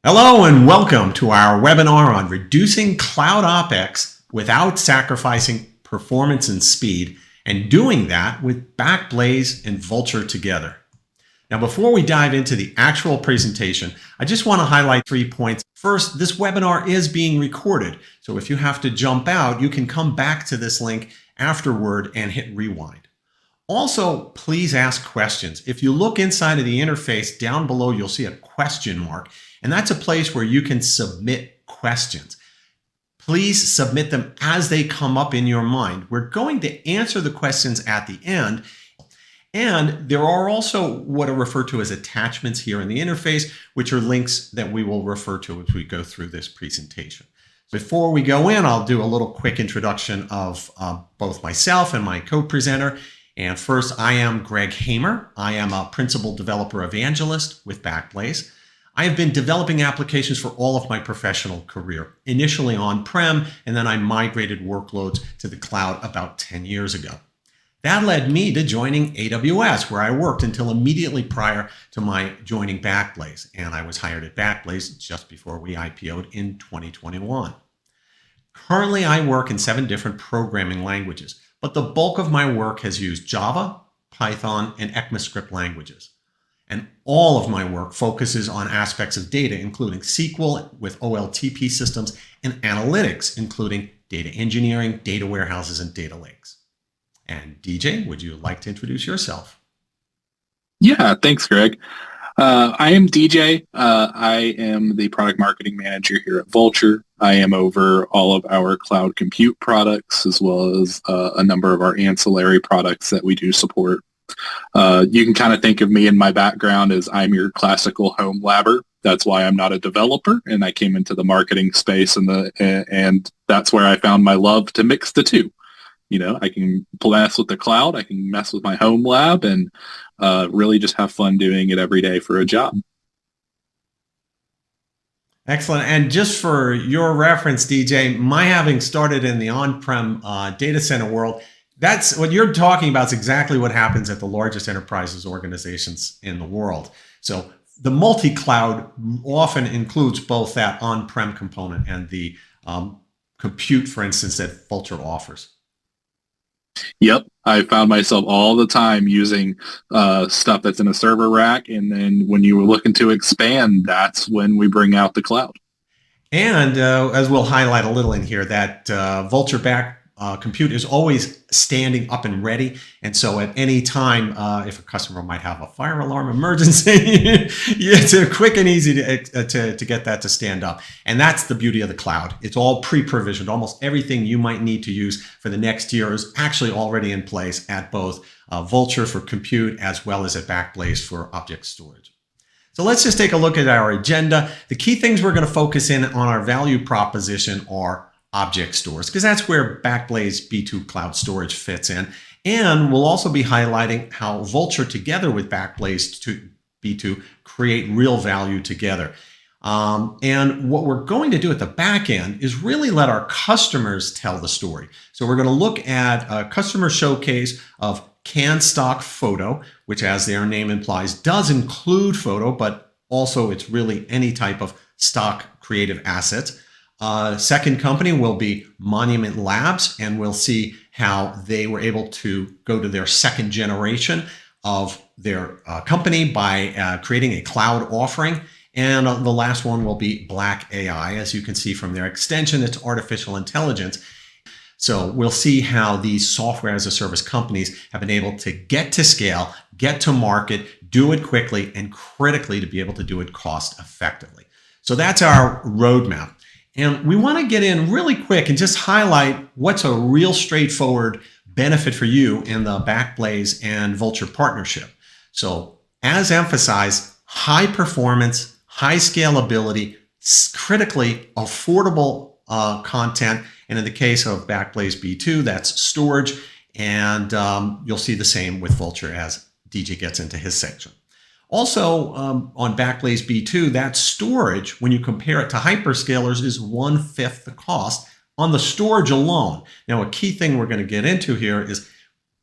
Hello and welcome to our webinar on reducing cloud OpEx without sacrificing performance and speed, and doing that with Backblaze and Vultr together. Now, before we dive into the actual presentation, I just want to highlight 3 points. First, this webinar is being recorded, so if you have to jump out, you can come back to this link afterward and hit rewind. Also, please ask questions. If you look inside of the interface down below, you'll see a question mark, and that's a place where you can submit questions. Please submit them as they come up in your mind. We're going to answer the questions at the end, and there are also what are referred to as attachments here in the interface, which are links that we will refer to as we go through this presentation. Before we go in, I'll do a little quick introduction of both myself and my co-presenter. And first, I am Greg Hamer. I am a principal developer evangelist with Backblaze. I have been developing applications for all of my professional career, initially on-prem, and then I migrated workloads to the cloud about 10 years ago. That led me to joining AWS, where I worked until immediately prior to my joining Backblaze. And I was hired at Backblaze just before we IPO'd in 2021. Currently, I work in 7 different programming languages, but the bulk of my work has used Java, Python, and ECMAScript languages. And all of my work focuses on aspects of data, including SQL with OLTP systems and analytics, including data engineering, data warehouses, and data lakes. And DJ, would you like to introduce yourself? Yeah, thanks, Greg. I am DJ. I am the product marketing manager here at Vultr. I am over all of our cloud compute products, as well as a number of our ancillary products that we do support. You can kind of think of me and my background as I'm your classical home labber. That's why I'm not a developer, and I came into the marketing space, and that's where I found my love to mix the two. You know, I can mess with the cloud, I can mess with my home lab, and really just have fun doing it every day for a job. Excellent. And just for your reference, DJ, my having started in the on-prem data center world, that's what you're talking about is exactly what happens at the largest enterprises organizations in the world. So the multi-cloud often includes both that on-prem component and the compute, for instance, that Vultr offers. Yep, I found myself all the time using stuff that's in a server rack, and then when you were looking to expand, that's when we bring out the cloud. And as we'll highlight a little in here, that Vultr back compute is always standing up and ready. And so at any time, if a customer might have a fire alarm emergency, it's quick and easy to get that to stand up. And that's the beauty of the cloud. It's all pre-provisioned. Almost everything you might need to use for the next year is actually already in place at both Vultr for compute as well as at Backblaze for object storage. So let's just take a look at our agenda. The key things we're going to focus in on our value proposition are object stores, because that's where Backblaze B2 cloud storage fits in. And we'll also be highlighting how Vultr together with Backblaze B2 create real value together. And what we're going to do at the back end is really let our customers tell the story. So we're going to look at a customer showcase of Can Stock Photo, which, as their name implies, does include photo, but also it's really any type of stock creative assets. Second company will be Monument Labs, and we'll see how they were able to go to their second generation of their company by creating a cloud offering. And the last one will be Black.ai. As you can see from their extension, it's artificial intelligence. So we'll see how these software as a service companies have been able to get to scale, get to market, do it quickly, and critically to be able to do it cost effectively. So that's our roadmap. And we want to get in really quick and just highlight what's a real straightforward benefit for you in the Backblaze and Vultr partnership. So as emphasized, high performance, high scalability, critically affordable content. And in the case of Backblaze B2, that's storage. And you'll see the same with Vultr as DJ gets into his section. Also, on Backblaze B2, that storage, when you compare it to hyperscalers, is 1/5 the cost on the storage alone. Now, a key thing we're going to get into here is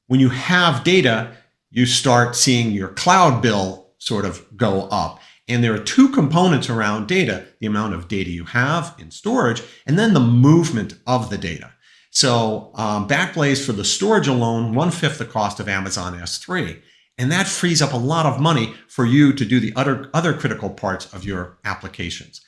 when you have data, you start seeing your cloud bill sort of go up. And there are two components around data: the amount of data you have in storage, and then the movement of the data. So Backblaze, for the storage alone, 1/5 the cost of Amazon S3. And that frees up a lot of money for you to do the other critical parts of your applications.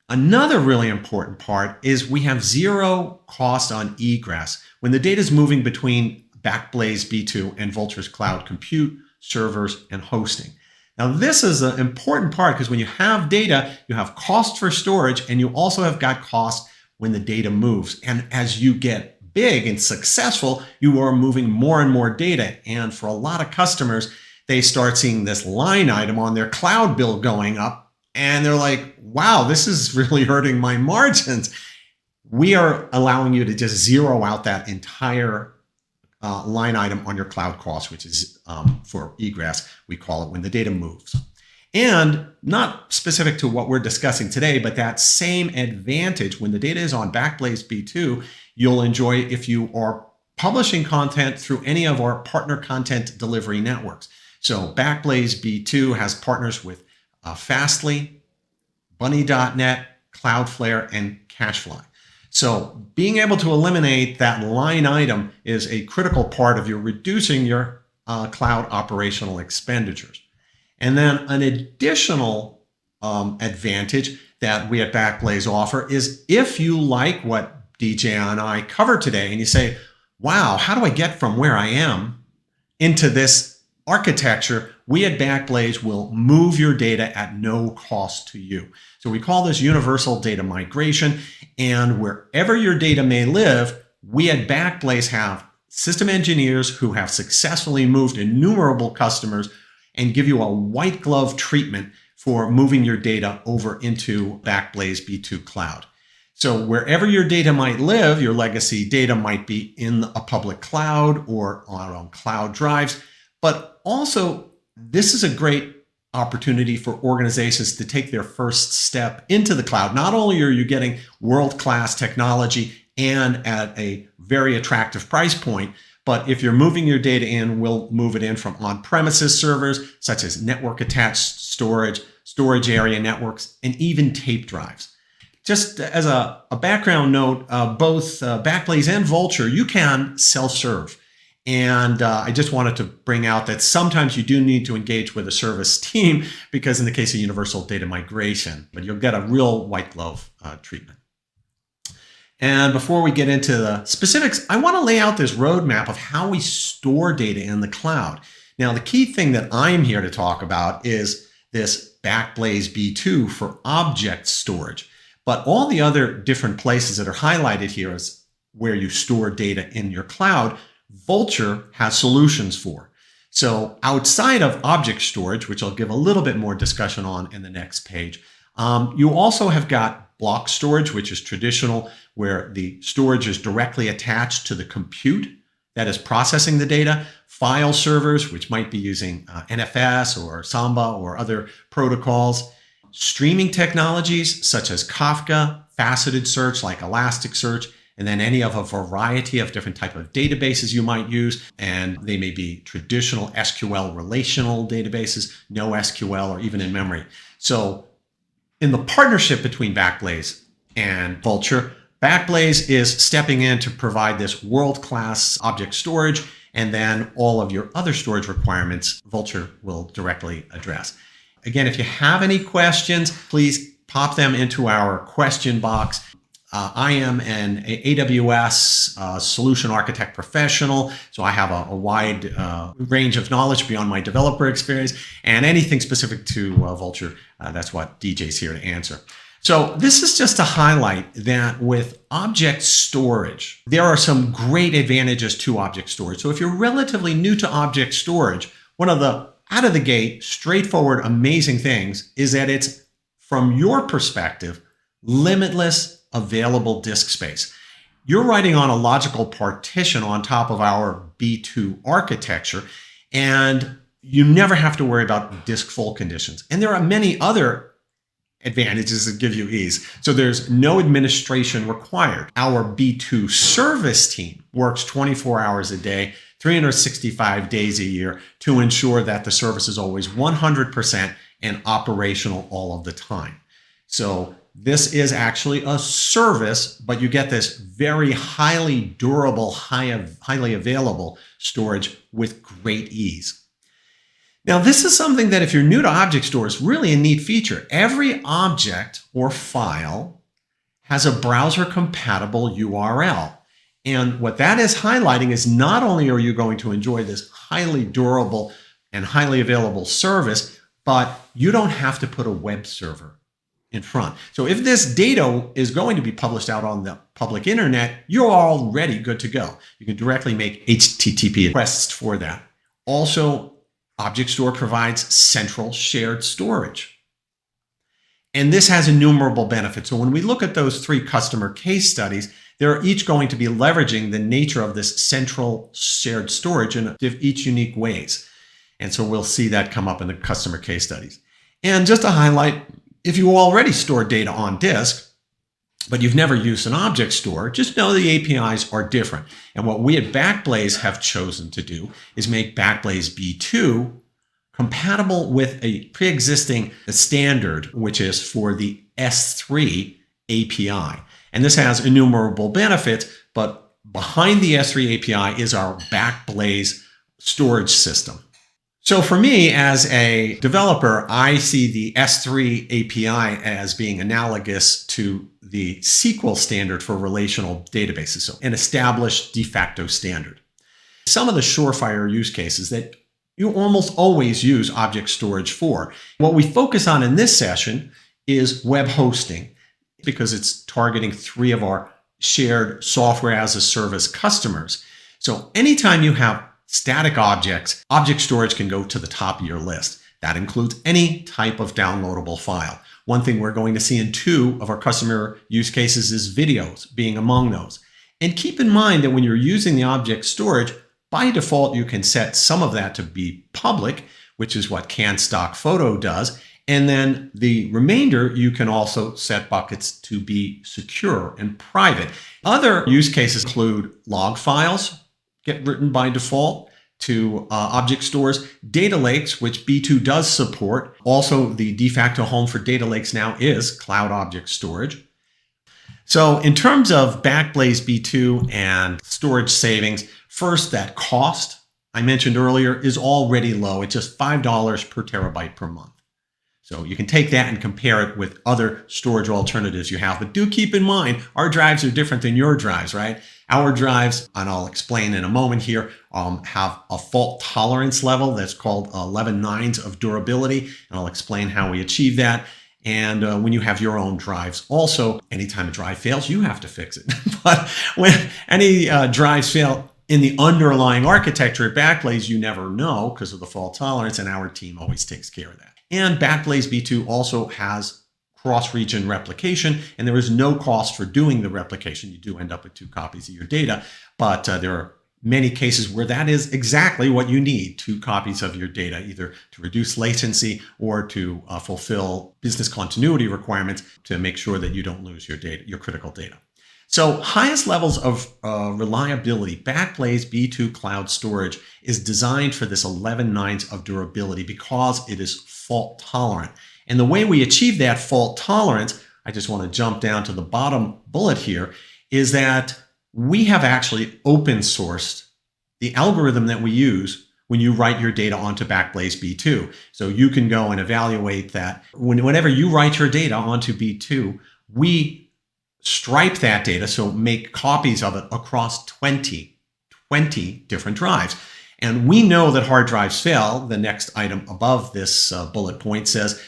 Another really important part is we have zero cost on egress when the data is moving between Backblaze B2 and Vultr's cloud compute, servers, and hosting. Now, this is an important part because when you have data, you have cost for storage, and you also have got cost when the data moves. And as you get big and successful, you are moving more and more data. And for a lot of customers, they start seeing this line item on their cloud bill going up, and they're like, wow, this is really hurting my margins. We are allowing you to just zero out that entire line item on your cloud cost, which is for egress, we call it, when the data moves. And not specific to what we're discussing today, but that same advantage when the data is on Backblaze B2, you'll enjoy if you are publishing content through any of our partner content delivery networks. So Backblaze B2 has partners with Fastly, Bunny.net, Cloudflare, and Cachefly. So being able to eliminate that line item is a critical part of your reducing your cloud operational expenditures. And then an additional advantage that we at Backblaze offer is if you like what DJ and I covered today and you say, wow, how do I get from where I am into this architecture? We at Backblaze will move your data at no cost to you. So we call this universal data migration. And wherever your data may live, we at Backblaze have system engineers who have successfully moved innumerable customers and give you a white glove treatment for moving your data over into Backblaze B2 Cloud. So wherever your data might live, your legacy data might be in a public cloud or on cloud drives, but also this is a great opportunity for organizations to take their first step into the cloud. Not only are you getting world-class technology and at a very attractive price point, but if you're moving your data in, we'll move it in from on-premises servers, such as network-attached storage, storage area networks, and even tape drives. Just as a background note, both Backblaze and Vultr, you can self-serve. And I just wanted to bring out that sometimes you do need to engage with a service team because in the case of universal data migration, but you'll get a real white glove treatment. And before we get into the specifics, I want to lay out this roadmap of how we store data in the cloud. Now, the key thing that I'm here to talk about is this Backblaze B2 for object storage. But all the other different places that are highlighted here is where you store data in your cloud, Vultr has solutions for. So outside of object storage, which I'll give a little bit more discussion on in the next page, you also have got block storage, which is traditional, where the storage is directly attached to the compute that is processing the data, file servers, which might be using NFS or Samba or other protocols, streaming technologies such as Kafka, faceted search like Elasticsearch, and then any of a variety of different type of databases you might use. And they may be traditional SQL relational databases, NoSQL, or even in memory. So in the partnership between Backblaze and Vultr, Backblaze is stepping in to provide this world-class object storage, and then all of your other storage requirements, Vultr will directly address. Again, if you have any questions, please pop them into our question box. I am an AWS solution architect professional, so I have a wide range of knowledge beyond my developer experience, and anything specific to Vultr, that's what DJ's here to answer. So this is just to highlight that with object storage, there are some great advantages to object storage. So if you're relatively new to object storage, one of the out of the gate, straightforward, amazing things is that it's, from your perspective, limitless available disk space. You're writing on a logical partition on top of our B2 architecture, and you never have to worry about disk full conditions. And there are many other advantages that give you ease. So there's no administration required. Our B2 service team works 24 hours a day, 365 days a year to ensure that the service is always 100% and operational all of the time. So this is actually a service, but you get this very highly durable, highly available storage with great ease. Now, this is something that if you're new to object store is really a neat feature. Every object or file has a browser compatible URL. And what that is highlighting is not only are you going to enjoy this highly durable and highly available service, but you don't have to put a web server in front. So if this data is going to be published out on the public internet, you're already good to go. You can directly make HTTP requests for that. Also, Object Store provides central shared storage. And this has innumerable benefits. So when we look at those 3 customer case studies, they're each going to be leveraging the nature of this central shared storage in each unique ways. And so we'll see that come up in the customer case studies. And just to highlight, if you already store data on disk, but you've never used an object store, just know the APIs are different. And what we at Backblaze have chosen to do is make Backblaze B2 compatible with a pre-existing standard, which is for the S3 API. And this has innumerable benefits, but behind the S3 API is our Backblaze storage system. So for me as a developer, I see the S3 API as being analogous to the SQL standard for relational databases, so an established de facto standard. Some of the surefire use cases that you almost always use object storage for. What we focus on in this session is web hosting, because it's targeting 3 of our shared software as a service customers. So anytime you have static objects, object storage can go to the top of your list. That includes any type of downloadable file. One thing we're going to see in 2 of our customer use cases is videos being among those. And keep in mind that when you're using the object storage, by default, you can set some of that to be public, which is what Can Stock Photo does. And then the remainder, you can also set buckets to be secure and private. Other use cases include log files, get written by default to object stores, data lakes, which B2 does support. Also, the de facto home for data lakes now is cloud object storage. So in terms of Backblaze B2 and storage savings, first, that cost I mentioned earlier is already low. It's just $5 per terabyte per month. So you can take that and compare it with other storage alternatives you have. But do keep in mind, our drives are different than your drives, right? Our drives, and I'll explain in a moment here, have a fault tolerance level that's called 11 nines of durability. And I'll explain how we achieve that. And when you have your own drives, also, anytime a drive fails, you have to fix it. But when any drives fail in the underlying architecture at Backblaze, you never know because of the fault tolerance, and our team always takes care of that. And Backblaze B2 also has cross-region replication, and there is no cost for doing the replication. You do end up with 2 copies of your data, but there are many cases where that is exactly what you need, 2 copies of your data, either to reduce latency or to fulfill business continuity requirements to make sure that you don't lose your data, your critical data. So highest levels of reliability, Backblaze B2 Cloud Storage is designed for this 11 nines of durability because it is fault tolerant. And the way we achieve that fault tolerance, I just want to jump down to the bottom bullet here, is that we have actually open sourced the algorithm that we use when you write your data onto Backblaze B2. So you can go and evaluate that. Whenever you write your data onto B2, we stripe that data, so make copies of it across 20 different drives. And we know that hard drives fail. The next item above this bullet point says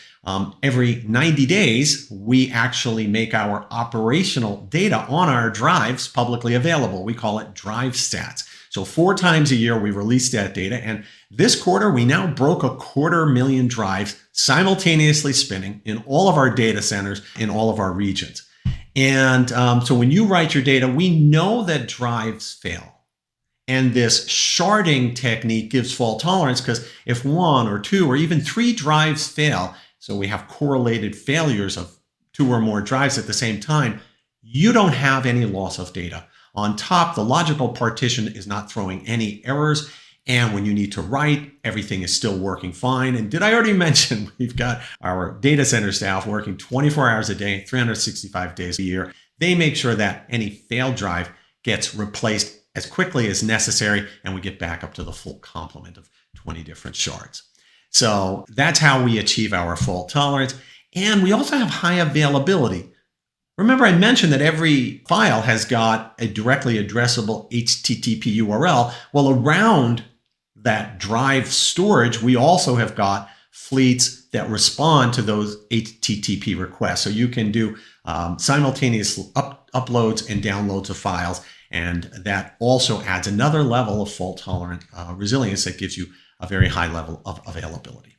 every 90 days, we actually make our operational data on our drives publicly available. We call it drive stats. So 4 times a year, we release that data. And this quarter, we now broke 250,000 drives simultaneously spinning in all of our data centers in all of our regions. And so when you write your data, we know that drives fail. And this sharding technique gives fault tolerance because if 1 or 2 or even 3 drives fail, so we have correlated failures of 2 or more drives at the same time, you don't have any loss of data. On top, the logical partition is not throwing any errors, And when you need to write, everything is still working fine. And did I already mention we've got our data center staff working 24 hours a day, 365 days a year. They make sure that any failed drive gets replaced as quickly as necessary, and we get back up to the full complement of 20 different shards. So that's how we achieve our fault tolerance. And we also have high availability. Remember, I mentioned that every file has got a directly addressable HTTP URL. Well, around that drive storage, we also have got fleets that respond to those HTTP requests. So you can do simultaneous uploads and downloads of files. And that also adds another level of fault-tolerant resilience that gives you a very high level of availability.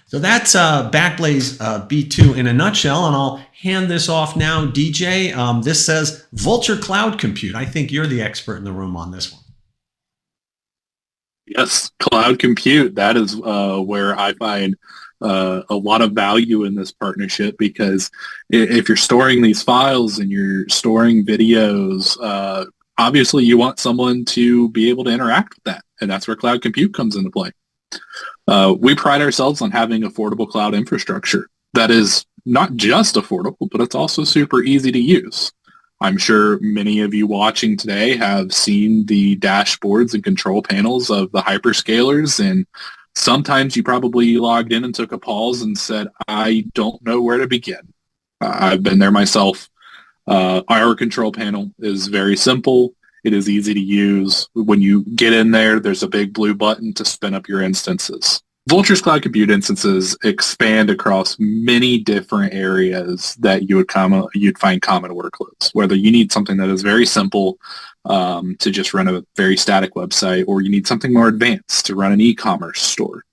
So that's Backblaze B2 in a nutshell, and I'll hand this off now. DJ, this says Vultr Cloud Compute. I think you're the expert in the room on this one. Yes, cloud compute. That is where I find a lot of value in this partnership, because if you're storing these files and you're storing videos, obviously you want someone to be able to interact with that, and that's where cloud compute comes into play. We pride ourselves on having affordable cloud infrastructure that is not just affordable, but it's also super easy to use. I'm sure many of you watching today have seen the dashboards and control panels of the hyperscalers, and sometimes you probably logged in and took a pause and said, I don't know where to begin. I've been there myself. Our control panel is very simple. It is easy to use. When you get in there, there's a big blue button to spin up your instances. Vultr's cloud compute instances expand across many different areas that you'd find common workloads. Whether you need something that is very simple to just run a very static website, or you need something more advanced to run an e-commerce store.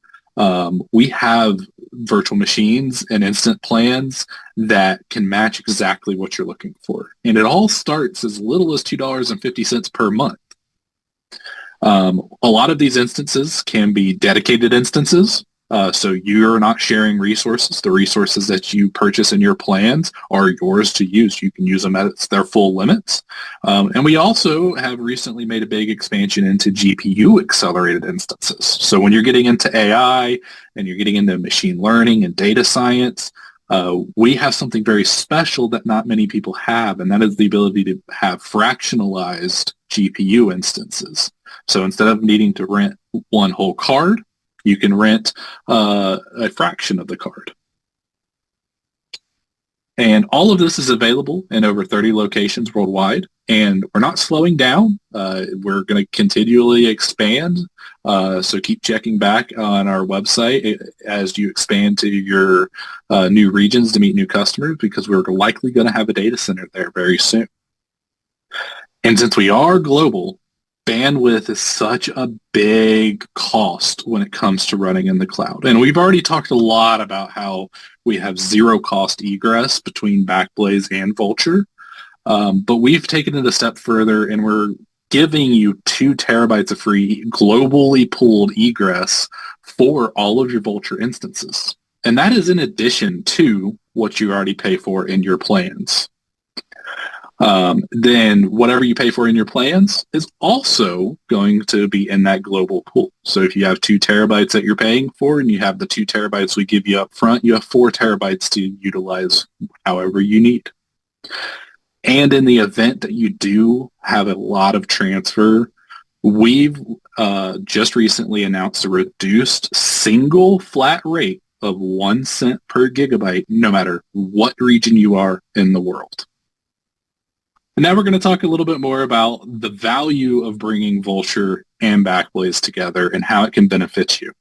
We have virtual machines and instant plans that can match exactly what you're looking for. And it all starts as little as $2.50 per month. A lot of these instances can be dedicated instances, so you're not sharing resources. The resources that you purchase in your plans are yours to use. You can use them at their full limits. And we also have recently made a big expansion into GPU accelerated instances. So when you're getting into AI and you're getting into machine learning and data science, we have something very special that not many people have, and that is the ability to have fractionalized GPU instances. So instead of needing to rent one whole card, you can rent a fraction of the card. And all of this is available in over 30 locations worldwide, and we're not slowing down. We're going to continually expand, so keep checking back on our website as you expand to your new regions to meet new customers, because we're likely going to have a data center there very soon. And since we are global, bandwidth is such a big cost when it comes to running in the cloud. And we've already talked a lot about how we have zero cost egress between Backblaze and Vultr. But we've taken it a step further, and we're giving you 2 terabytes of free globally pooled egress for all of your Vultr instances. And that is in addition to what you already pay for in your plans. Then whatever you pay for in your plans is also going to be in that global pool. So if you have 2 terabytes that you're paying for, and you have the 2 terabytes we give you up front, you have 4 terabytes to utilize however you need. And in the event that you do have a lot of transfer, we've just recently announced a reduced single flat rate of 1 cent per gigabyte, no matter what region you are in the world. And now we're going to talk a little bit more about the value of bringing Vultr and Backblaze together and how it can benefit you.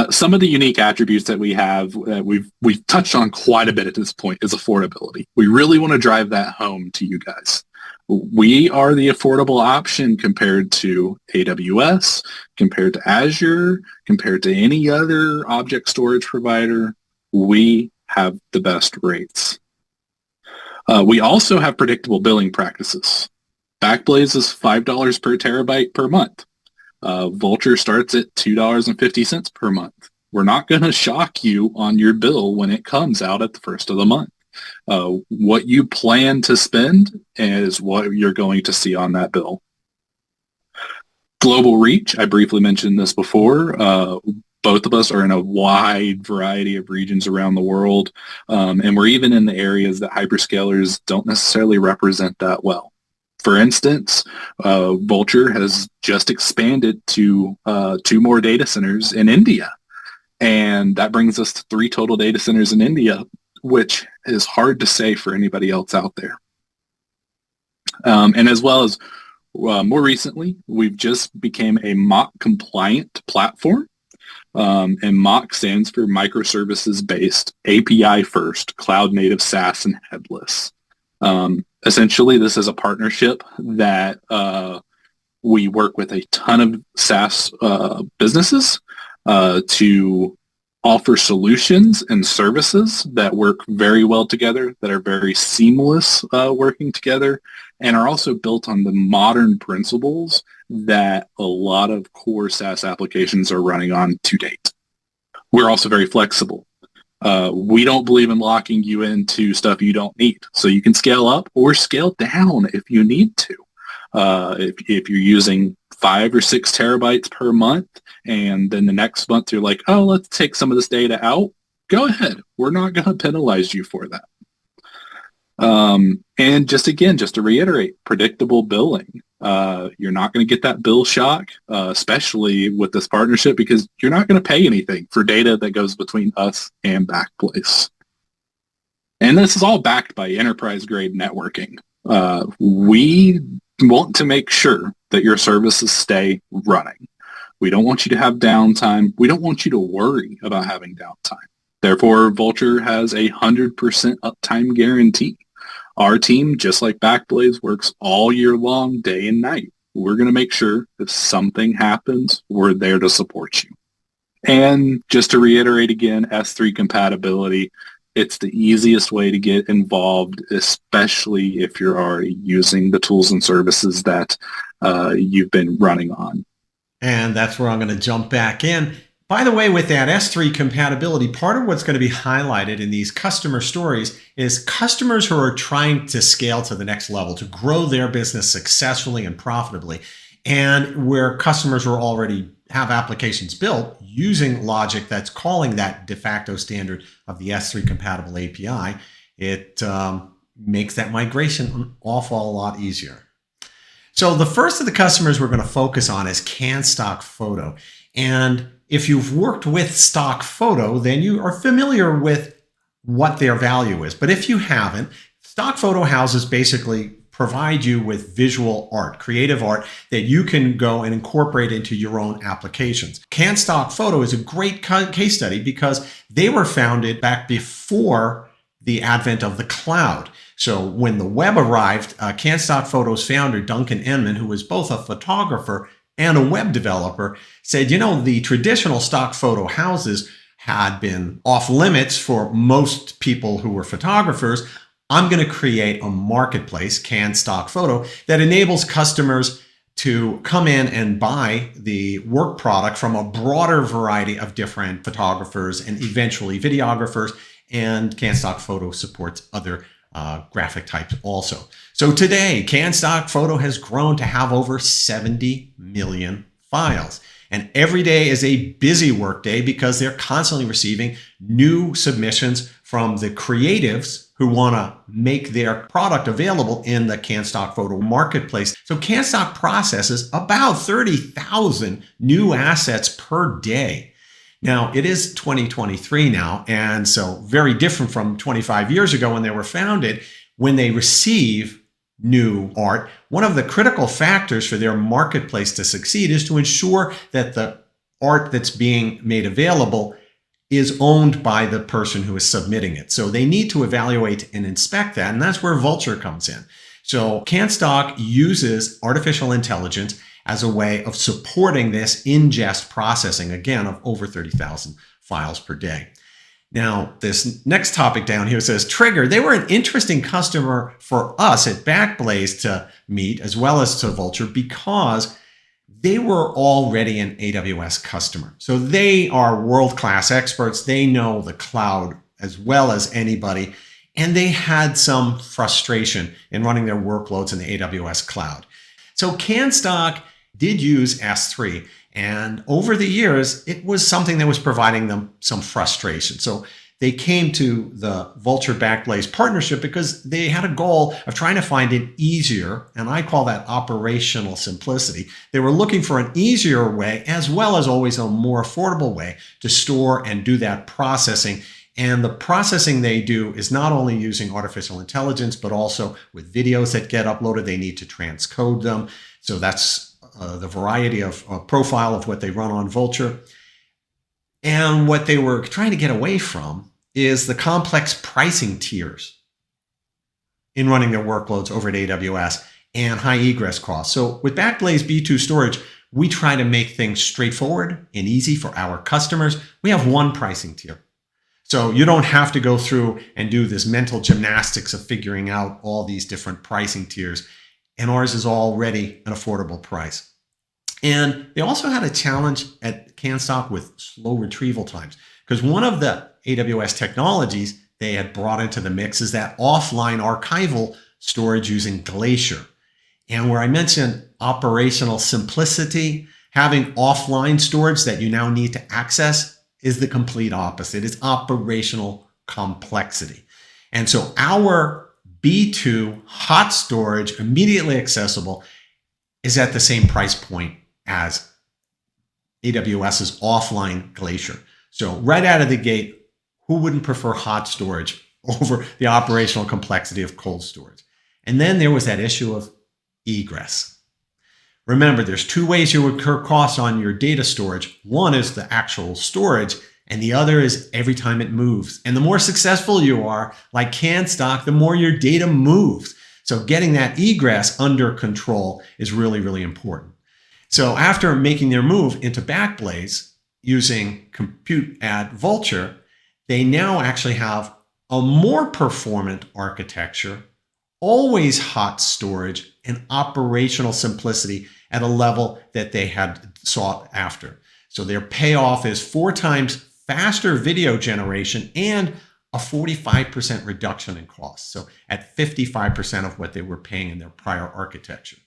Some of the unique attributes that we have that we've touched on quite a bit at this point is affordability. We really want to drive that home to you guys. We are the affordable option compared to AWS, compared to Azure, compared to any other object storage provider. We have the best rates. We also have predictable billing practices. Backblaze is $5 per terabyte per month. Vultr starts at $2.50 per month. We're not going to shock you on your bill when it comes out at the first of the month. What you plan to spend is what you're going to see on that bill. Global reach. I briefly mentioned this before. Both of us are in a wide variety of regions around the world, and we're even in the areas that hyperscalers don't necessarily represent that well. For instance, Vultr has just expanded to 2 more data centers in India, and that brings us to 3 total data centers in India, which is hard to say for anybody else out there. And as well as more recently, we've just became a MOC compliant platform. And MOC stands for microservices-based, API-first, cloud-native SaaS and headless. Essentially, this is a partnership that we work with a ton of SaaS businesses to offer solutions and services that work very well together, that are very seamless working together, and are also built on the modern principles that a lot of core SaaS applications are running on to date. We're also very flexible. We don't believe in locking you into stuff you don't need. So you can scale up or scale down if you need to. If you're using 5 or 6 terabytes per month, and then the next month you're like, oh, let's take some of this data out, go ahead. We're not going to penalize you for that. And just to reiterate, predictable billing. You're not going to get that bill shock, especially with this partnership, because you're not going to pay anything for data that goes between us and Backblaze. And this is all backed by enterprise-grade networking. We want to make sure that your services stay running. We don't want you to have downtime. We don't want you to worry about having downtime. Therefore, Vultr has a 100% uptime guarantee. Our team, just like Backblaze, works all year long, day and night. We're going to make sure if something happens, we're there to support you. And just to reiterate again, S3 compatibility, it's the easiest way to get involved, especially if you're already using the tools and services that you've been running on. And that's where I'm going to jump back in. By the way, with that S3 compatibility, part of what's going to be highlighted in these customer stories is customers who are trying to scale to the next level, to grow their business successfully and profitably, and where customers who already have applications built using logic that's calling that de facto standard of the S3 compatible API, it makes that migration an awful lot easier. So the first of the customers we're going to focus on is Can Stock Photo. And if you've worked with stock photo, then you are familiar with what their value is. But if you haven't, stock photo houses basically provide you with visual art, creative art that you can go and incorporate into your own applications. Can Stock Photo is a great case study because they were founded back before the advent of the cloud. So when the web arrived, Can Stock Photo's founder, Duncan Enman, who was both a photographer and a web developer, said, you know, the traditional stock photo houses had been off limits for most people who were photographers. I'm going to create a marketplace, Can Stock Photo, that enables customers to come in and buy the work product from a broader variety of different photographers and eventually videographers. And Can Stock Photo supports other graphic types also. So today, Can Stock Photo has grown to have over 70 million files. And every day is a busy work day because they're constantly receiving new submissions from the creatives who want to make their product available in the Can Stock Photo marketplace. So Can Stock processes about 30,000 new assets per day. Now, it is 2023 now, and so very different from 25 years ago when they were founded. When they receive new art, one of the critical factors for their marketplace to succeed is to ensure that the art that's being made available is owned by the person who is submitting it. So they need to evaluate and inspect that, and that's where Vultr comes in. So Can Stock uses artificial intelligence as a way of supporting this ingest processing, again, of over 30,000 files per day. Now, this next topic down here says Trigger. They were an interesting customer for us at Backblaze to meet, as well as to Vultr, because they were already an AWS customer. So they are world-class experts. They know the cloud as well as anybody, and they had some frustration in running their workloads in the AWS cloud. So Can Stock did use S3. And over the years, it was something that was providing them some frustration. So they came to the Vultr Backblaze partnership because they had a goal of trying to find an easier, and I call that operational simplicity. They were looking for an easier way, as well as always a more affordable way to store and do that processing. And the processing they do is not only using artificial intelligence, but also with videos that get uploaded, they need to transcode them. So that's the variety of profile of what they run on Vultr. And what they were trying to get away from is the complex pricing tiers in running their workloads over at AWS and high egress costs. So with Backblaze B2 storage, we try to make things straightforward and easy for our customers. We have one pricing tier. So you don't have to go through and do this mental gymnastics of figuring out all these different pricing tiers. And ours is already an affordable price. And they also had a challenge at CanStock with slow retrieval times, because one of the AWS technologies they had brought into the mix is that offline archival storage using Glacier. And where I mentioned operational simplicity, having offline storage that you now need to access is the complete opposite. It's operational complexity. And so our B2 hot storage, immediately accessible, is at the same price point as AWS's offline Glacier. So right out of the gate, who wouldn't prefer hot storage over the operational complexity of cold storage? And then there was that issue of egress. Remember, there's two ways you incur costs on your data storage. One is the actual storage, and the other is every time it moves. And the more successful you are, like CanStock, the more your data moves. So getting that egress under control is really, really important. So after making their move into Backblaze using compute at Vultr, they now actually have a more performant architecture, always hot storage, and operational simplicity at a level that they had sought after. So their payoff is 4 times faster video generation and a 45% reduction in costs. So at 55% of what they were paying in their prior architecture.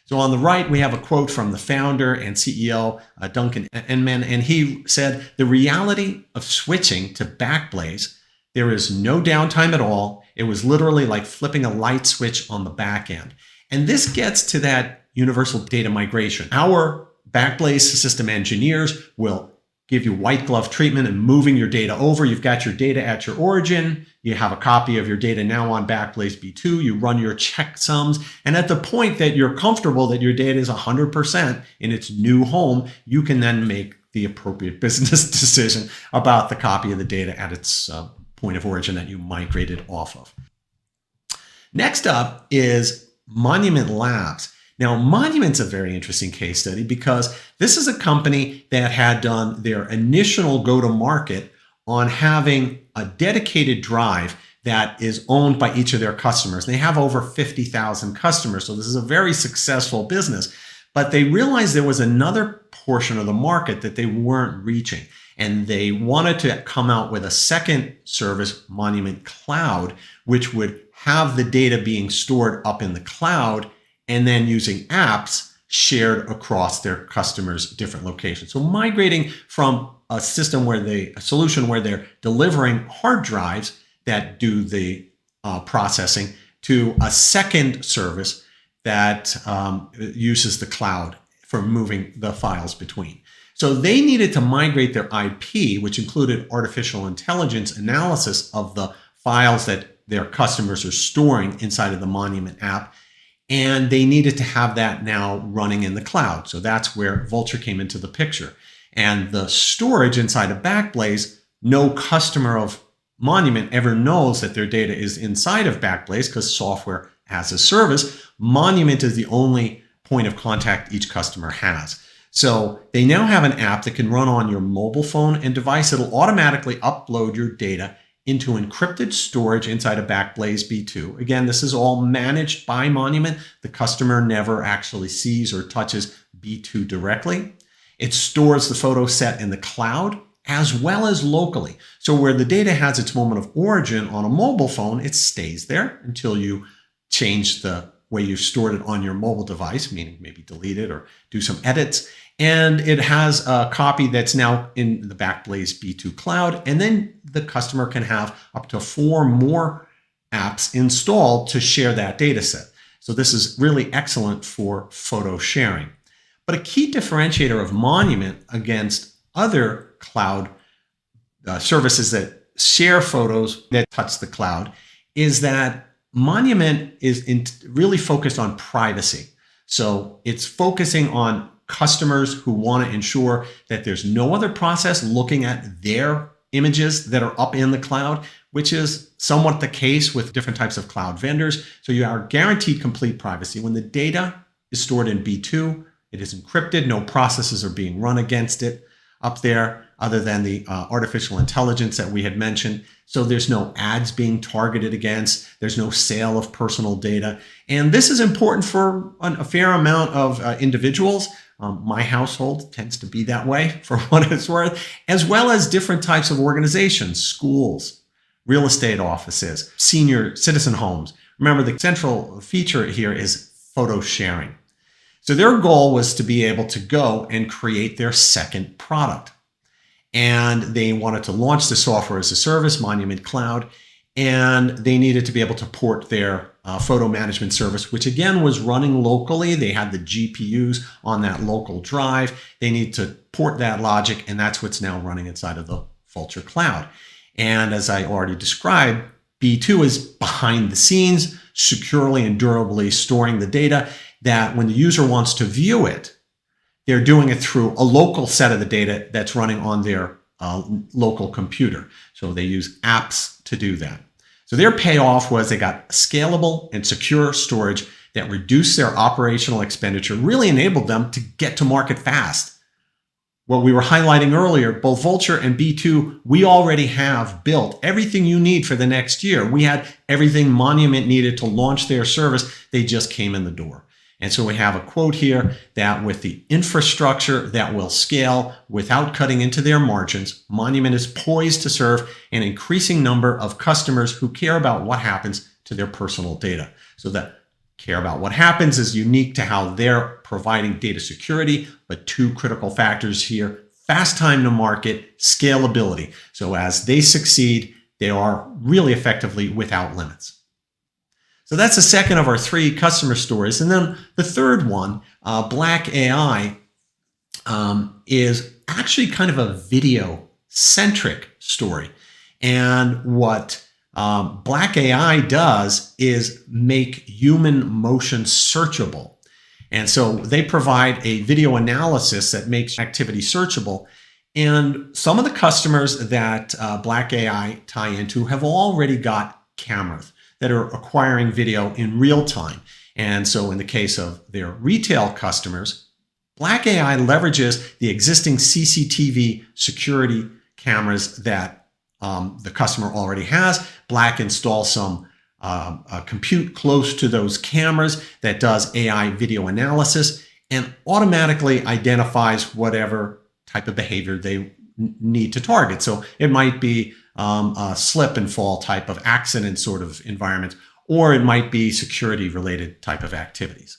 So on the right, we have a quote from the founder and CEO, Duncan Enman, and he said, "The reality of switching to Backblaze, there is no downtime at all. It was literally like flipping a light switch on the back end." And this gets to that universal data migration. Our Backblaze system engineers will give you white glove treatment and moving your data over. You've got your data at your origin. You have a copy of your data now on Backblaze B2. You run your checksums. And at the point that you're comfortable that your data is 100% in its new home, you can then make the appropriate business decision about the copy of the data at its point of origin that you migrated off of. Next up is Monument Labs. Now, Monument's a very interesting case study because this is a company that had done their initial go-to-market on having a dedicated drive that is owned by each of their customers. They have over 50,000 customers, so this is a very successful business. But they realized there was another portion of the market that they weren't reaching, and they wanted to come out with a second service, Monument Cloud, which would have the data being stored up in the cloud and then using apps shared across their customers' different locations. So migrating from a system a solution where they're delivering hard drives that do the processing to a second service that uses the cloud for moving the files between. So they needed to migrate their IP, which included artificial intelligence analysis of the files that their customers are storing inside of the Monument app. And they needed to have that now running in the cloud. So that's where Vultr came into the picture. And the storage inside of Backblaze, no customer of Monument ever knows that their data is inside of Backblaze because software as a service. Monument is the only point of contact each customer has. So they now have an app that can run on your mobile phone and device. It'll automatically upload your data into encrypted storage inside of Backblaze B2. Again, this is all managed by Monument. The customer never actually sees or touches B2 directly. It stores the photo set in the cloud as well as locally. So where the data has its moment of origin on a mobile phone, it stays there until you change the way you stored it on your mobile device, meaning maybe delete it or do some edits. And it has a copy that's now in the Backblaze B2 cloud. And then the customer can have up to 4 more apps installed to share that data set. So this is really excellent for photo sharing. But a key differentiator of Monument against other cloud services that share photos that touch the cloud is that Monument is really focused on privacy. So it's focusing on customers who want to ensure that there's no other process looking at their images that are up in the cloud, which is somewhat the case with different types of cloud vendors. So you are guaranteed complete privacy. When the data is stored in B2, it is encrypted. No processes are being run against it up there other than the artificial intelligence that we had mentioned. So there's no ads being targeted against. There's no sale of personal data. And this is important for a fair amount of individuals. My household tends to be that way, for what it's worth, as well as different types of organizations, schools, real estate offices, senior citizen homes. Remember, the central feature here is photo sharing. So their goal was to be able to go and create their second product. And they wanted to launch the software as a service, Monument Cloud, and they needed to be able to port their photo management service, which again was running locally. They had the GPUs on that local drive. They need to port that logic, and that's what's now running inside of the Vultr cloud. And as I already described, B2 is behind the scenes, securely and durably storing the data that when the user wants to view it, they're doing it through a local set of the data that's running on their local computer. So they use apps to do that. So their payoff was they got scalable and secure storage that reduced their operational expenditure, really enabled them to get to market fast. What we were highlighting earlier, both Vultr and B2, we already have built everything you need for the next year. We had everything Monument needed to launch their service. They just came in the door. And so we have a quote here that with the infrastructure that will scale without cutting into their margins, Monument is poised to serve an increasing number of customers who care about what happens to their personal data. So that care about what happens is unique to how they're providing data security, but 2 critical factors here: fast time to market, scalability. So as they succeed, they are really effectively without limits. So that's the second of our 3 customer stories. And then the third one, Black.ai, is actually kind of a video-centric story. And what Black.ai does is make human motion searchable. And so they provide a video analysis that makes activity searchable. And some of the customers that Black.ai tie into have already got cameras that are acquiring video in real time. And so in the case of their retail customers, Black.ai leverages the existing CCTV security cameras that the customer already has. Black installs some compute close to those cameras that does AI video analysis and automatically identifies whatever type of behavior they need to target. So it might be a slip and fall type of accident sort of environment, or it might be security related type of activities.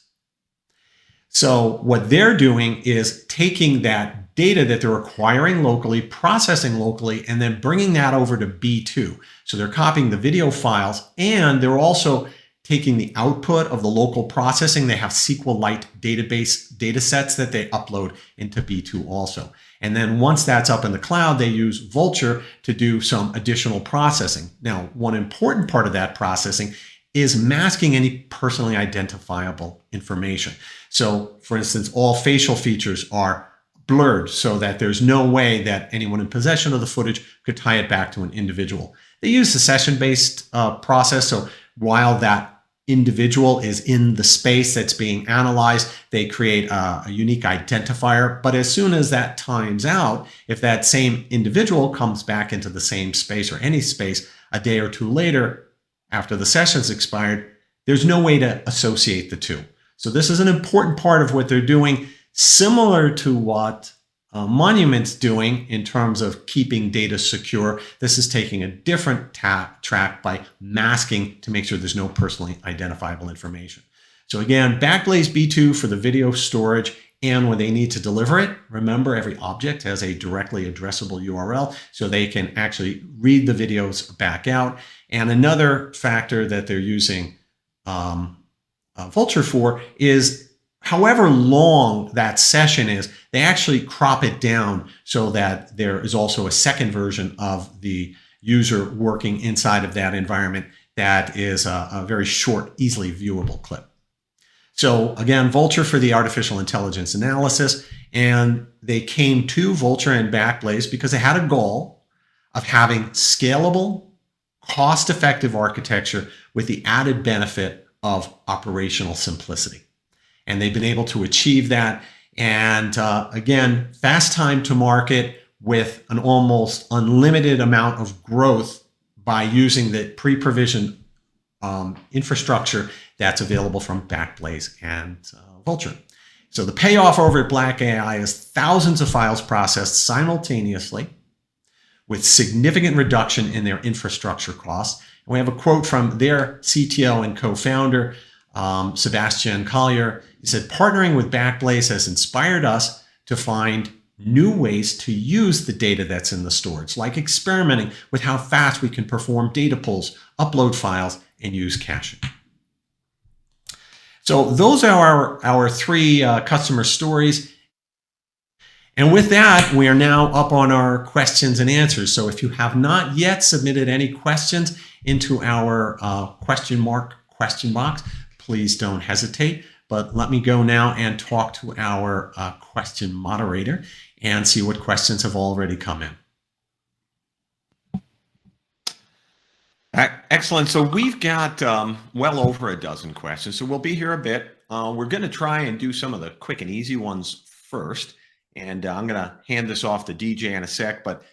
So what they're doing is taking that data that they're acquiring locally, processing locally, and then bringing that over to B2. So they're copying the video files, and they're also taking the output of the local processing. They have SQLite database data sets that they upload into B2 also. And then once that's up in the cloud, they use Vultr to do some additional processing. Now, one important part of that processing is masking any personally identifiable information. So, for instance, all facial features are blurred so that there's no way that anyone in possession of the footage could tie it back to an individual. They use the session-based process. So while that individual is in the space that's being analyzed, they create a unique identifier. But as soon as that times out, if that same individual comes back into the same space or any space a day or 2 later after the session's expired, there's no way to associate the two. So this is an important part of what they're doing, similar to what Monument's doing in terms of keeping data secure. This is taking a different track by masking to make sure there's no personally identifiable information. So again, Backblaze B2 for the video storage, and when they need to deliver it, remember every object has a directly addressable URL, so they can actually read the videos back out. And another factor that they're using Vultr for is however long that session is, they actually crop it down so that there is also a second version of the user working inside of that environment that is a very short, easily viewable clip. So again, Vultr for the artificial intelligence analysis, and they came to Vultr and Backblaze because they had a goal of having scalable, cost-effective architecture with the added benefit of operational simplicity. And they've been able to achieve that. And again, fast time to market with an almost unlimited amount of growth by using the pre-provisioned infrastructure that's available from Backblaze and Vultr. So the payoff over at Black.ai is thousands of files processed simultaneously with significant reduction in their infrastructure costs. And we have a quote from their CTO and co-founder, Sebastian Collier. He said, "Partnering with Backblaze has inspired us to find new ways to use the data that's in the storage, like experimenting with how fast we can perform data pulls, upload files, and use caching." So those are our three customer stories. And with that, we are now up on our questions and answers. So if you have not yet submitted any questions into our question box, please don't hesitate. But let me go now and talk to our question moderator and see what questions have already come in. Excellent. So we've got well over a dozen questions. So we'll be here a bit. We're going to try and do some of the quick and easy ones first. And I'm going to hand this off to DJ in a sec. But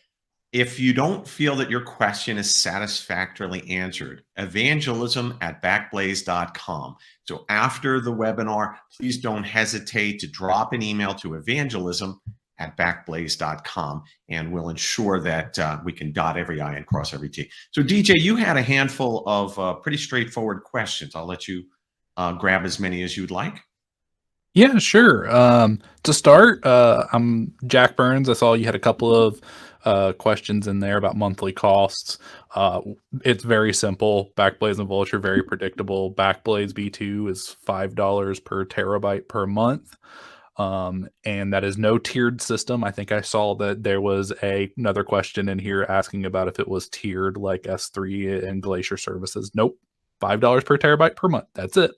if you don't feel that your question is satisfactorily answered, evangelism@backblaze.com. So after the webinar, please don't hesitate to drop an email to evangelism@backblaze.com, and we'll ensure that we can dot every I and cross every T. So DJ, you had a handful of pretty straightforward questions. I'll let you grab as many as you'd like. Yeah, sure. To start, I'm Jack Burns. I saw you had a couple of questions in there about monthly costs. It's very simple. Backblaze and Vultr, very predictable. Backblaze B2 is $5 per terabyte per month. And that is no tiered system. I think I saw that there was another question in here asking about if it was tiered like S3 and Glacier services. Nope. $5 per terabyte per month. That's it.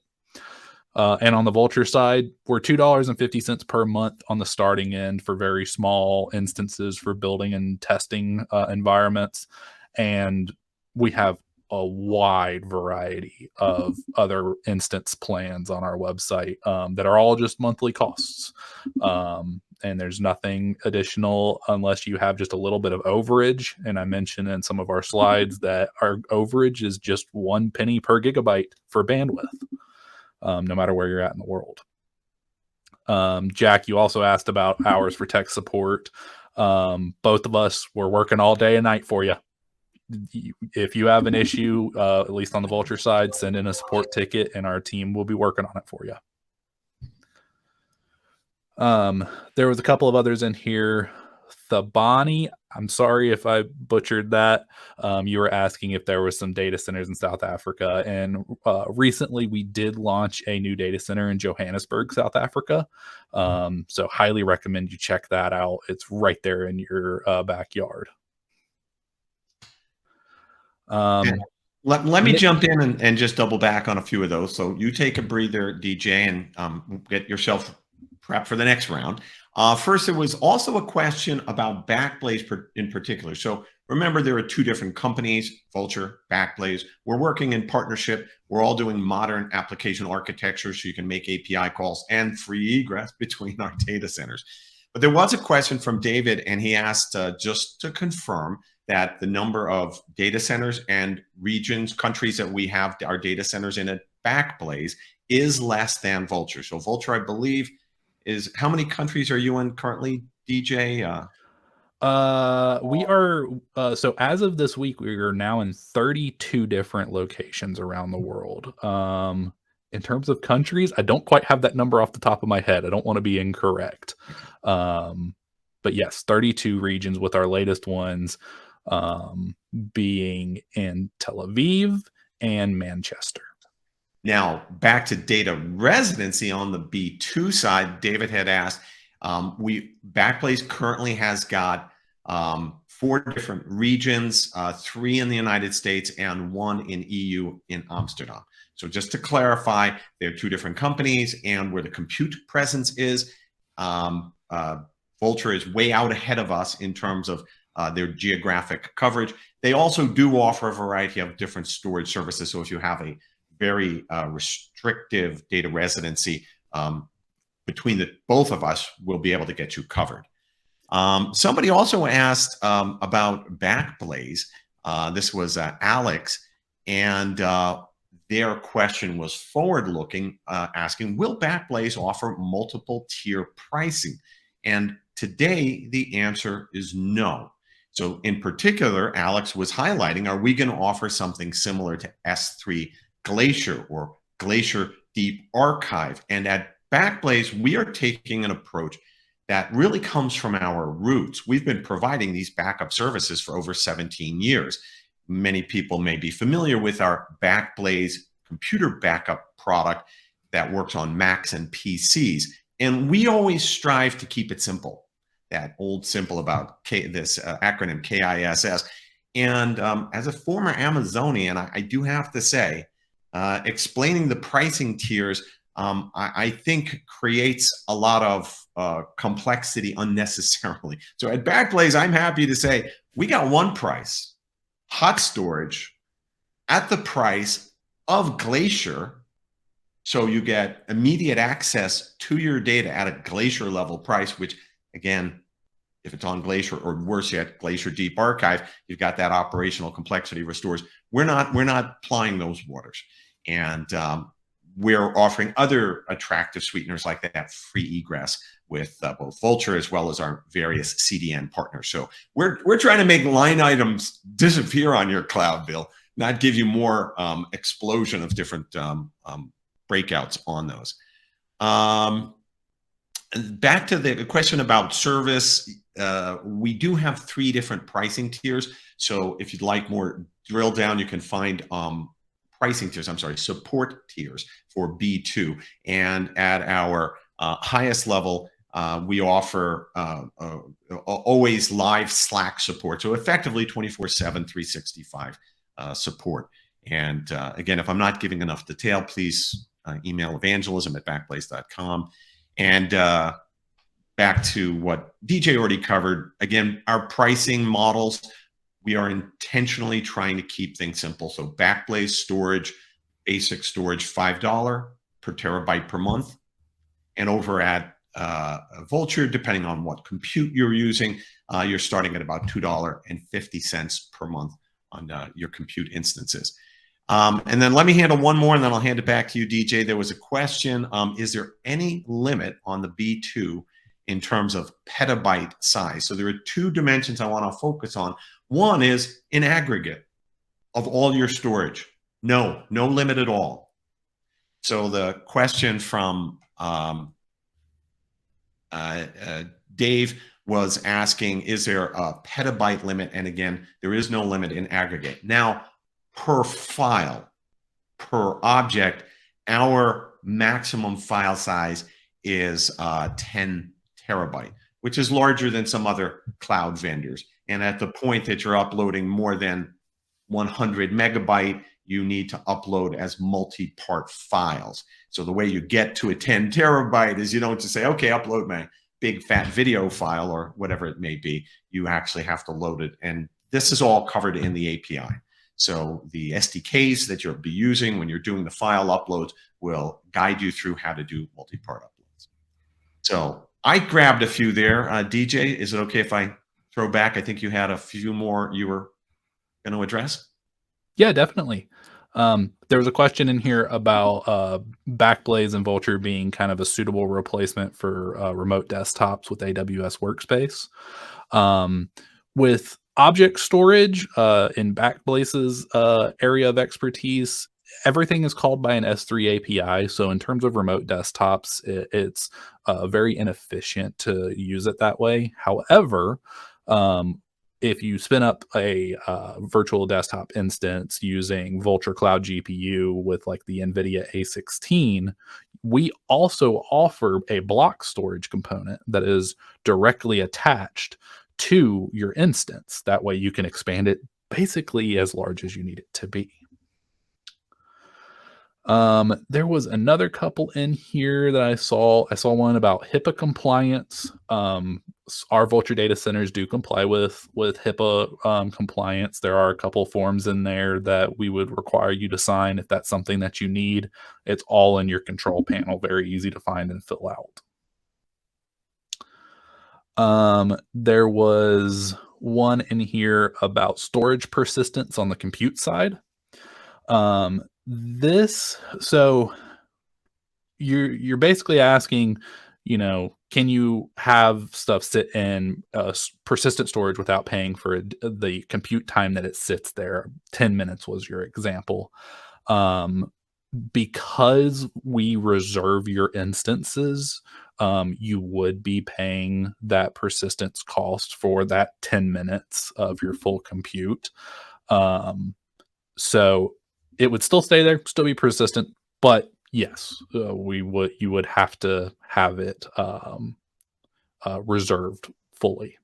And on the Vultr side, we're $2.50 per month on the starting end for very small instances for building and testing environments. And we have a wide variety of other instance plans on our website that are all just monthly costs. And there's nothing additional unless you have just a little bit of overage. And I mentioned in some of our slides that our overage is just 1 penny per gigabyte for bandwidth. No matter where you're at in the world. Jack, you also asked about hours for tech support. Both of us, we're working all day and night for you. If you have an issue, at least on the Vultr side, send in a support ticket and our team will be working on it for you. There was a couple of others in here. Thabani, I'm sorry if I butchered that. You were asking if there were some data centers in South Africa. And recently we did launch a new data center in Johannesburg, South Africa. So highly recommend you check that out. It's right there in your backyard. Let me jump in and just double back on a few of those. So you take a breather, DJ, and get yourself prepped for the next round. First, there was also a question about Backblaze in particular. So remember, there are two different companies, Vultr, Backblaze. We're working in partnership. We're all doing modern application architecture so you can make API calls and free egress between our data centers. But there was a question from David, and he asked just to confirm that the number of data centers and regions, countries that we have our data centers in at Backblaze is less than Vultr. So Vultr, I believe, is how many countries are you in currently, DJ? We are, so as of this week, we are now in 32 different locations around the world. In terms of countries, I don't quite have that number off the top of my head. I don't want to be incorrect. But yes, 32 regions, with our latest ones being in Tel Aviv and Manchester. Now, back to data residency on the B2 side, David had asked, Backblaze currently has got 4 different regions, 3 in the United States and 1 in EU in Amsterdam. So just to clarify, they're 2 different companies, and where the compute presence is, Vultr is way out ahead of us in terms of their geographic coverage. They also do offer a variety of different storage services. So if you have a very restrictive data residency, between both of us, we'll be able to get you covered. Somebody also asked about Backblaze. This was Alex, and their question was forward-looking, asking, will Backblaze offer multiple tier pricing? And today, the answer is no. So in particular, Alex was highlighting, are we going to offer something similar to S3 Glacier or Glacier Deep Archive? And at Backblaze, we are taking an approach that really comes from our roots. We've been providing these backup services for over 17 years. Many people may be familiar with our Backblaze computer backup product that works on Macs and PCs. And we always strive to keep it simple. That old simple about this acronym KISS. And as a former Amazonian, I do have to say, explaining the pricing tiers, I think creates a lot of complexity unnecessarily. So at Backblaze, I'm happy to say we got one price, hot storage, at the price of Glacier. So you get immediate access to your data at a Glacier level price, which again, if it's on Glacier, or worse yet, Glacier Deep Archive, you've got that operational complexity restores. We're not plying those waters. And we're offering other attractive sweeteners like that free egress with both Vultr as well as our various CDN partners. So we're trying to make line items disappear on your cloud bill, not give you more explosion of different breakouts on those. And back to the question about service, we do have 3 different pricing tiers. So if you'd like more drill down, you can find support tiers for B2. And at our highest level, we offer always live Slack support. So effectively 24/7, 365 support. And again, if I'm not giving enough detail, please email evangelism@backblaze.com. And back to what DJ already covered, again, our pricing models, we are intentionally trying to keep things simple. So Backblaze storage, basic storage, $5 per terabyte per month. And over at Vultr, depending on what compute you're using, you're starting at about $2.50 per month on your compute instances. And then let me handle one more, and then I'll hand it back to you, DJ. There was a question, is there any limit on the B2 in terms of petabyte size? So there are 2 dimensions I want to focus on. One is in aggregate of all your storage. No limit at all. So the question from Dave was asking, is there a petabyte limit? And again, there is no limit in aggregate. Now, per file, per object, our maximum file size is 10 terabyte, which is larger than some other cloud vendors. And at the point that you're uploading more than 100 megabyte, you need to upload as multi-part files. So the way you get to a 10 terabyte is you don't just say, okay, upload my big fat video file or whatever it may be. You actually have to load it. And this is all covered in the API. So the SDKs that you'll be using when you're doing the file uploads will guide you through how to do multi-part uploads. So I grabbed a few there. DJ, is it okay if I throw back? I think you had a few more you were going to address. Yeah, definitely. There was a question in here about Backblaze and Vultr being kind of a suitable replacement for remote desktops with AWS Workspace. With object storage in Backblaze's area of expertise, everything is called by an S3 API. So in terms of remote desktops, it's very inefficient to use it that way. However, if you spin up a virtual desktop instance using Vultr Cloud GPU with like the NVIDIA A16, we also offer a block storage component that is directly attached to your instance. That way you can expand it basically as large as you need it to be. There was another couple in here that I saw. I saw one about HIPAA compliance. Our Vultr data centers do comply with HIPAA compliance. There are a couple forms in there that we would require you to sign if that's something that you need. It's all in your control panel, very easy to find and fill out. There was one in here about storage persistence on the compute side. So you're basically asking, can you have stuff sit in persistent storage without paying for the compute time that it sits there? 10 minutes was your example. Because we reserve your instances, you would be paying that persistence cost for that 10 minutes of your full compute. So it would still stay there, still be persistent, but yes, you would have to have it reserved fully.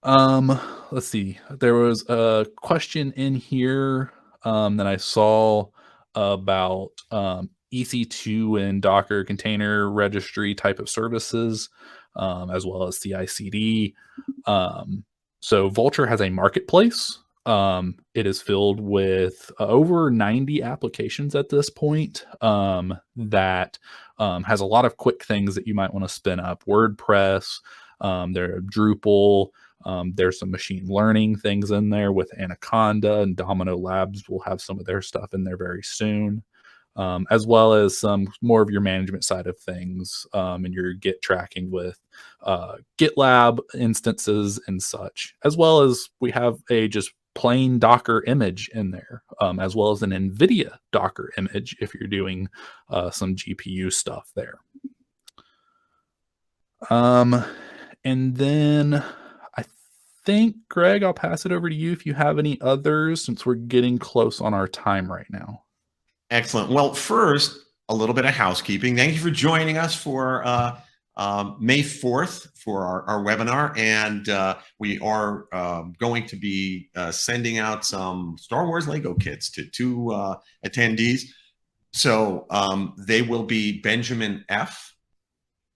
Let's see. There was a question in here that I saw about EC2 and Docker container registry type of services, as well as CI/CD. So Vultr has a marketplace. It is filled with over 90 applications at this point that has a lot of quick things that you might want to spin up. WordPress, there are Drupal, there's some machine learning things in there with Anaconda, and Domino Labs will have some of their stuff in there very soon, as well as some more of your management side of things and your Git tracking with GitLab instances and such, as well as we have a just plain Docker image in there, as well as an NVIDIA Docker image if you're doing some GPU stuff there. And then I think, Greg, I'll pass it over to you if you have any others, since we're getting close on our time right now. Excellent. Well, first, a little bit of housekeeping. Thank you for joining us for May 4th for our webinar. And we are going to be sending out some Star Wars Lego kits to 2 attendees. So they will be Benjamin F.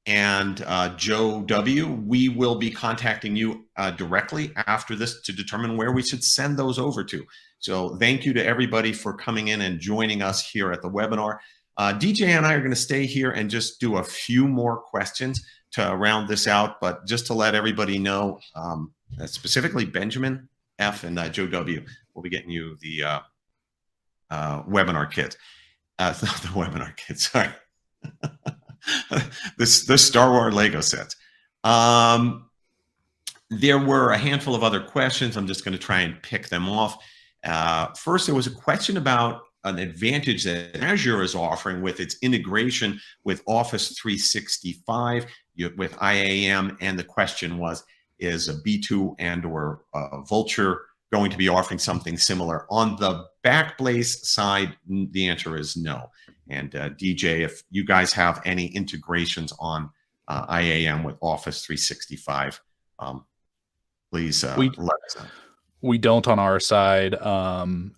and Joe W. We will be contacting you directly after this to determine where we should send those over to. So thank you to everybody for coming in and joining us here at the webinar. DJ and I are going to stay here and just do a few more questions to round this out. But just to let everybody know, specifically Benjamin F. and Joe W. will be getting you the webinar kit. Not the webinar kit, sorry. the Star Wars Lego sets. There were a handful of other questions. I'm just going to try and pick them off. First, there was a question about an advantage that Azure is offering with its integration with Office 365 with IAM, and the question was, is a B2 and or Vultr going to be offering something similar? On the Backblaze side, the answer is no. And DJ, if you guys have any integrations on IAM with Office 365, please let us know. We don't on our side.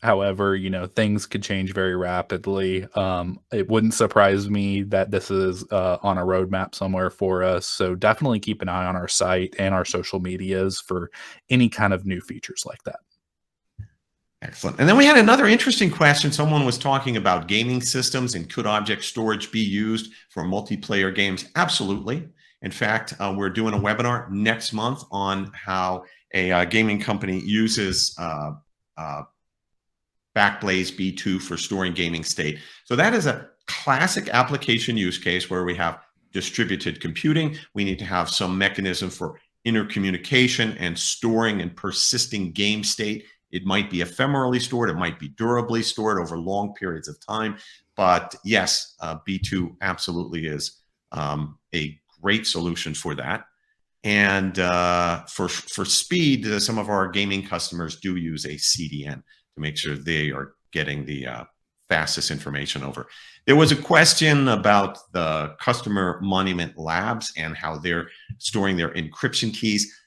However, things could change very rapidly. It wouldn't surprise me that this is on a roadmap somewhere for us. So definitely keep an eye on our site and our social medias for any kind of new features like that. Excellent. And then we had another interesting question. Someone was talking about gaming systems and could object storage be used for multiplayer games? Absolutely. In fact, we're doing a webinar next month on how a gaming company uses Backblaze B2 for storing gaming state. So that is a classic application use case where we have distributed computing. We need to have some mechanism for intercommunication and storing and persisting game state It might be ephemerally stored. It might be durably stored over long periods of time. But yes, B2 absolutely is a great solution for that. And for speed, some of our gaming customers do use a CDN to make sure they are getting the fastest information over. There was a question about the customer Monument Labs and how they're storing their encryption keys.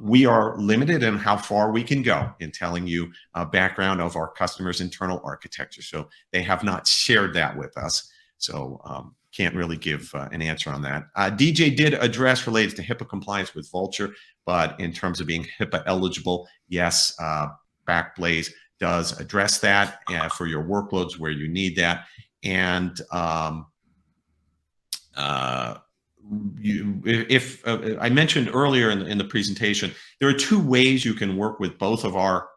We are limited in how far we can go in telling you a background of our customers' internal architecture. So they have not shared that with us. So can't really give an answer on that. DJ did address related to HIPAA compliance with Vultr, but in terms of being HIPAA eligible, yes, Backblaze does address that for your workloads where you need that. And I mentioned earlier in the presentation, there are two ways you can work with both of our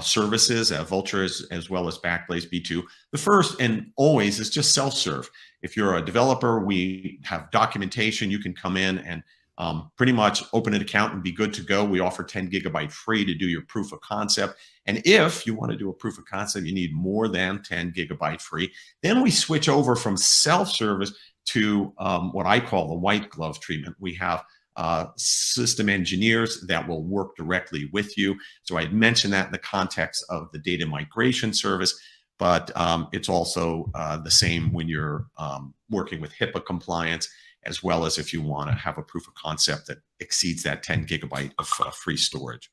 services, Vultr as well as Backblaze B2. The first and always is just self-serve. If you're a developer, we have documentation. You can come in and pretty much open an account and be good to go. We offer 10 gigabyte free to do your proof of concept. And if you want to do a proof of concept, you need more than 10 gigabyte free. Then we switch over from self-service to what I call the white glove treatment. We have system engineers that will work directly with you. So I mentioned that in the context of the data migration service, but it's also the same when you're working with HIPAA compliance, as well as if you want to have a proof of concept that exceeds that 10 gigabyte of free storage.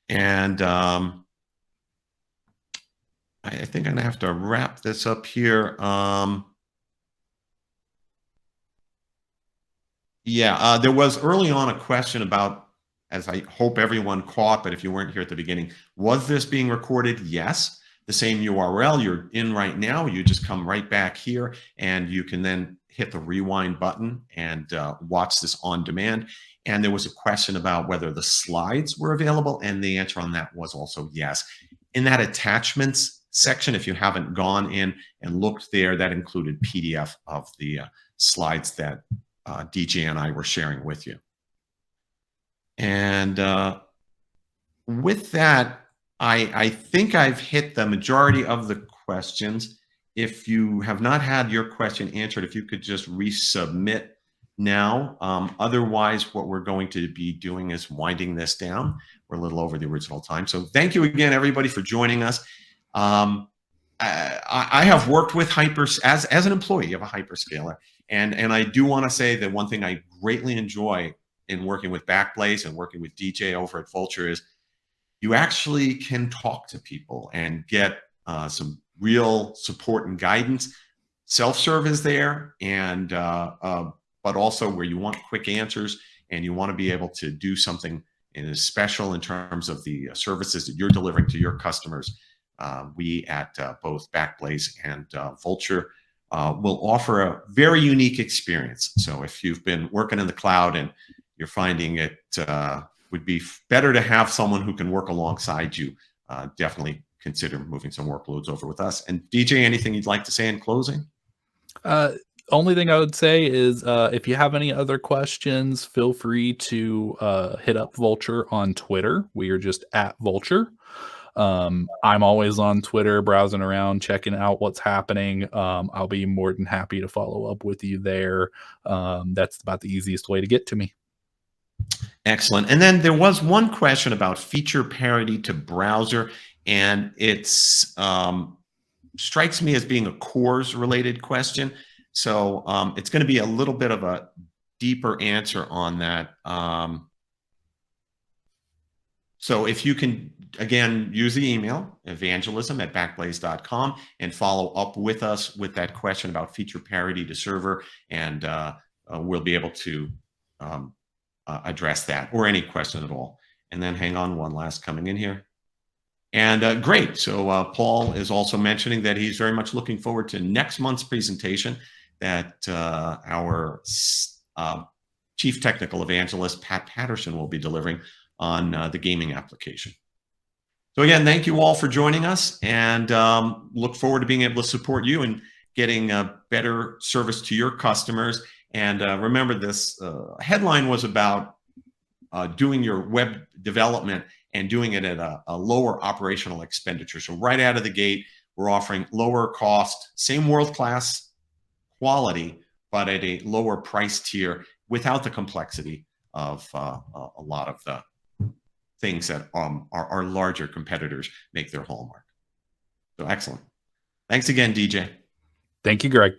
And I think I'm gonna have to wrap this up here. Yeah, there was early on a question about, as I hope everyone caught, but if you weren't here at the beginning, was this being recorded? Yes. The same URL you're in right now, you just come right back here and you can then hit the rewind button and watch this on demand. And there was a question about whether the slides were available, and the answer on that was also yes. In that attachments section, if you haven't gone in and looked there, that included PDF of the slides that DJ and I were sharing with you. And with that, I think I've hit the majority of the questions. If you have not had your question answered, if you could just resubmit now. Otherwise, what we're going to be doing is winding this down. We're a little over the original time. So thank you again, everybody, for joining us. I have worked with as an employee of a hyperscaler. And I do want to say that one thing I greatly enjoy in working with Backblaze and working with DJ over at Vultr is you actually can talk to people and get some real support and guidance. Self-serve is there, and but also where you want quick answers and you want to be able to do something special in terms of the services that you're delivering to your customers. We at both Backblaze and Vultr will offer a very unique experience. So if you've been working in the cloud and you're finding it would be better to have someone who can work alongside you, definitely consider moving some workloads over with us. And DJ, anything you'd like to say in closing? Only thing I would say is if you have any other questions, feel free to hit up Vultr on Twitter. We are just at Vultr. I'm always on Twitter, browsing around, checking out what's happening. I'll be more than happy to follow up with you there. That's about the easiest way to get to me. Excellent. And then there was one question about feature parity to browser, and it's strikes me as being a CORS related question. So it's going to be a little bit of a deeper answer on that. So if you can, again, use the email, evangelism@backblaze.com, and follow up with us with that question about feature parity to server, and we'll be able to address that, or any question at all. And then hang on, one last coming in here. And great. So Paul is also mentioning that he's very much looking forward to next month's presentation that our Chief Technical Evangelist, Pat Patterson, will be delivering on the gaming application. So again, thank you all for joining us, and look forward to being able to support you and getting a better service to your customers. And remember, this headline was about doing your web development and doing it at a lower operational expenditure. So right out of the gate, we're offering lower cost, same world-class quality, but at a lower price tier without the complexity of a lot of the things that our larger competitors make their hallmark. So excellent. Thanks again, DJ. Thank you, Greg.